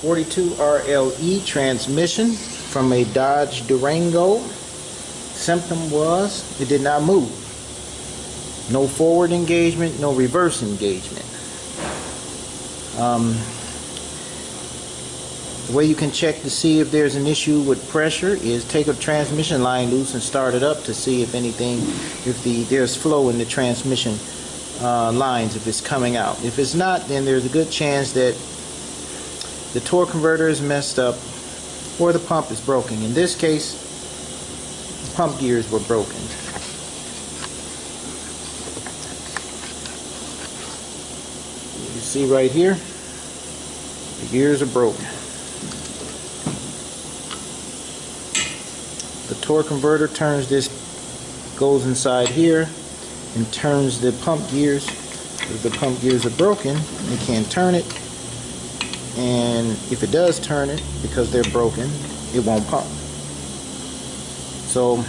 42 RLE transmission from a Dodge Durango. Symptom was it did not move. No forward engagement, no reverse engagement. The way you can check to see if there's an issue with pressure is take a transmission line loose and start it up to see if there's flow in the transmission lines, if it's coming out. If it's not, then there's a good chance that the torque converter is messed up or the pump is broken. In this case, the pump gears were broken. You see right here, the gears are broken. The torque converter goes inside here and turns the pump gears. If the pump gears are broken, they can't turn it. And if it does turn it, because they're broken, it won't pump. So,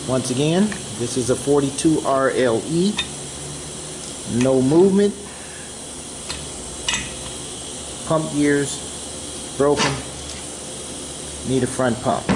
once again, this is a 42 RLE. No movement. Pump gears broken. Need a front pump.